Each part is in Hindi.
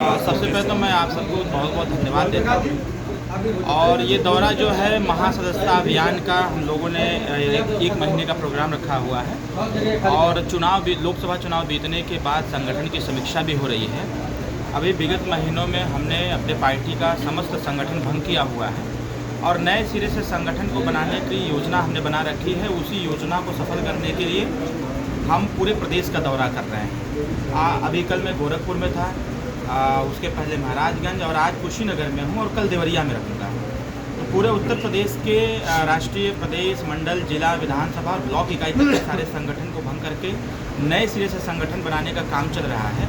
सबसे पहले तो मैं आप सबको बहुत बहुत धन्यवाद देता हूँ। और ये दौरा जो है महासदस्यता अभियान का हम लोगों ने एक महीने का प्रोग्राम रखा हुआ है और लोकसभा चुनाव बीतने के बाद संगठन की समीक्षा भी हो रही है। अभी विगत महीनों में हमने अपने पार्टी का समस्त संगठन भंग किया हुआ है और नए सिरे से संगठन को बनाने की योजना हमने बना रखी है। उसी योजना को सफल करने के लिए हम पूरे प्रदेश का दौरा कर रहे हैं। अभी कल मैं गोरखपुर में था, उसके पहले महाराजगंज और आज कुशीनगर में हूँ और कल देवरिया में रहूँगा। तो पूरे उत्तर प्रदेश के राष्ट्रीय, प्रदेश, मंडल, जिला, विधानसभा और ब्लॉक इकाई तक के सारे संगठन को भंग करके नए सिरे से संगठन बनाने का काम चल रहा है।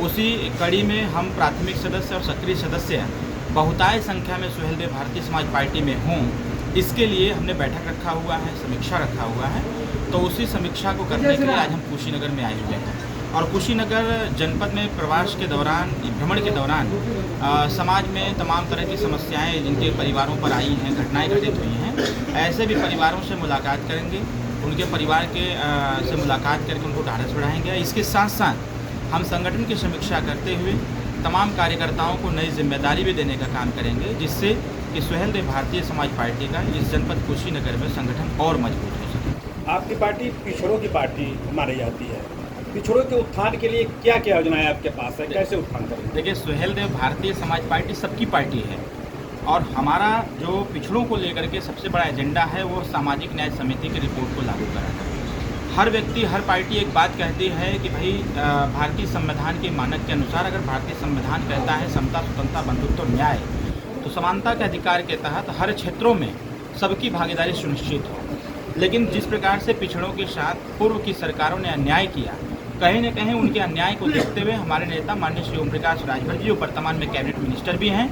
उसी कड़ी में हम प्राथमिक सदस्य और सक्रिय सदस्य बहुतायत संख्या में सुहेलदेव भारतीय समाज पार्टी में हों, इसके लिए हमने बैठक रखा हुआ है, समीक्षा रखा हुआ है। तो उसी समीक्षा को करने के लिए आज हम कुशीनगर में आए हुए हैं और कुशीनगर जनपद में प्रवास के दौरान, भ्रमण के दौरान समाज में तमाम तरह की समस्याएं जिनके परिवारों पर आई हैं, घटनाएं घटित हुई हैं, ऐसे भी परिवारों से मुलाकात करेंगे, उनके परिवार के से मुलाकात करके उनको ढाढ़स बढ़ाएंगे। इसके साथ साथ हम संगठन की समीक्षा करते हुए तमाम कार्यकर्ताओं को नई जिम्मेदारी भी देने का काम करेंगे, जिससे कि सुहेलदेव भारतीय समाज पार्टी का इस जनपद कुशीनगर में संगठन और मजबूत हो सके। आपकी पार्टी पिछड़ों की पार्टी मानी जाती है। पिछड़ों के उत्थान के लिए क्या क्या योजनाएं आपके पास है, कैसे उत्थान करेंगे? देखिए, सुहेलदेव भारतीय समाज पार्टी सबकी पार्टी है और हमारा जो पिछड़ों को लेकर के सबसे बड़ा एजेंडा है वो सामाजिक न्याय समिति की रिपोर्ट को लागू कराना है। हर व्यक्ति, हर पार्टी एक बात कहती है कि भाई भारतीय संविधान के मानक के अनुसार अगर भारतीय संविधान कहता है समता, स्वतंत्रता, बंधुत्व और न्याय, तो समानता के अधिकार के तहत हर क्षेत्रों में सबकी भागीदारी सुनिश्चित हो। लेकिन जिस प्रकार से पिछड़ों के साथ पूर्व की सरकारों ने अन्याय किया, कहीं न कहीं उनके अन्याय को देखते हुए हमारे नेता माननीय श्री ओम प्रकाश राजभर जी, जो वर्तमान में कैबिनेट मिनिस्टर भी हैं,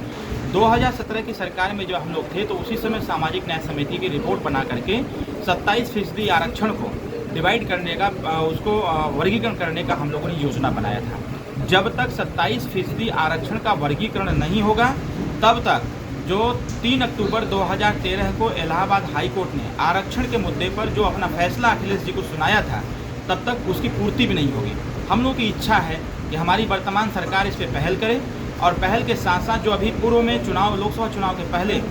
2017 की सरकार में जो हम लोग थे तो उसी समय सामाजिक न्याय समिति की रिपोर्ट बना करके 27% आरक्षण को डिवाइड करने का, उसको वर्गीकरण करने का हम लोगों ने योजना बनाया था। जब तक 27% आरक्षण का वर्गीकरण नहीं होगा, तब तक जो 3 अक्टूबर 2013 को इलाहाबाद हाई कोर्ट ने आरक्षण के मुद्दे पर जो अपना फैसला अखिलेश जी को सुनाया था, तब तक उसकी पूर्ति भी नहीं होगी। हम लोगों की इच्छा है कि हमारी वर्तमान सरकार इस पर पहल करे और पहल के साथ साथ जो अभी पूर्व में लोकसभा चुनाव के पहले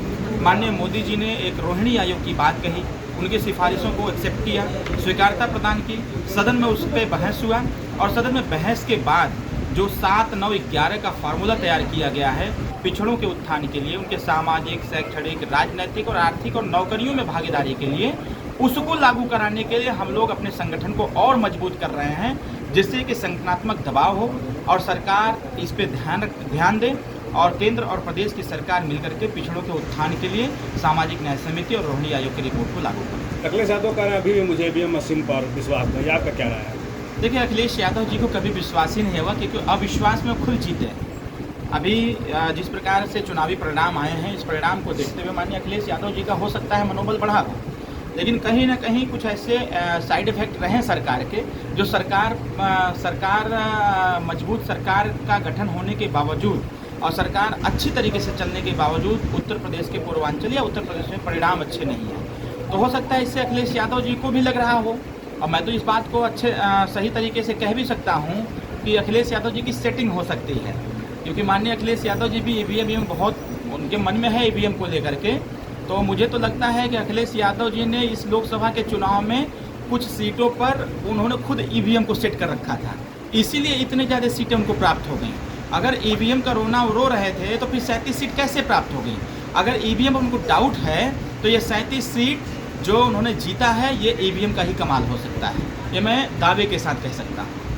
माननीय मोदी जी ने एक रोहिणी आयोग की बात कही, उनकी सिफारिशों को एक्सेप्ट किया, स्वीकारता प्रदान की, सदन में उस पर बहस हुआ और सदन में बहस के बाद जो 7, 9, 11 का फार्मूला तैयार किया गया है पिछड़ों के उत्थान के लिए, उनके सामाजिक, शैक्षणिक, राजनीतिक और आर्थिक और नौकरियों में भागीदारी के लिए, उसको लागू कराने के लिए हम लोग अपने संगठन को और मजबूत कर रहे हैं, जिससे कि संगठनात्मक दबाव हो और सरकार इस पे ध्यान दे और केंद्र और प्रदेश की सरकार मिलकर के पिछड़ों के उत्थान के लिए सामाजिक न्याय समिति और रोहिणी आयोग की रिपोर्ट को लागू करें। अखिलेश यादव कह रहे हैं अभी भी मुझे ईवीएम मशीन पर विश्वास नहीं, आपका क्या राय है? देखिए, अखिलेश यादव जी को कभी विश्वास ही नहीं होगा, क्योंकि अविश्वास में खुद जीते हैं। अभी जिस प्रकार से चुनावी परिणाम आए हैं, इस परिणाम को देखते हुए माननीय अखिलेश यादव जी का हो सकता है मनोबल बढ़ा हो, लेकिन कहीं ना कहीं कुछ ऐसे साइड इफेक्ट रहे सरकार के, जो मजबूत सरकार का गठन होने के बावजूद और सरकार अच्छी तरीके से चलने के बावजूद उत्तर प्रदेश के पूर्वांचल या उत्तर प्रदेश में परिणाम अच्छे नहीं हैं। तो हो सकता है इससे अखिलेश यादव जी को भी लग रहा हो, और मैं तो इस बात को सही तरीके से कह भी सकता हूँ कि अखिलेश यादव जी की सेटिंग हो सकती है, क्योंकि माननीय अखिलेश यादव जी भी ईवीएम बहुत उनके मन में है ईवीएम को लेकर के। तो मुझे तो लगता है कि अखिलेश यादव जी ने इस लोकसभा के चुनाव में कुछ सीटों पर उन्होंने खुद ईवीएम को सेट कर रखा था, इसीलिए इतने ज़्यादा सीटें उनको प्राप्त हो गई। अगर ईवीएम का रोना रो रहे थे तो फिर 37 सीट कैसे प्राप्त हो गई? अगर ईवीएम उनको डाउट है तो ये 37 सीट जो उन्होंने जीता है, ये ईवीएम का ही कमाल हो सकता है, ये मैं दावे के साथ कह सकता हूँ।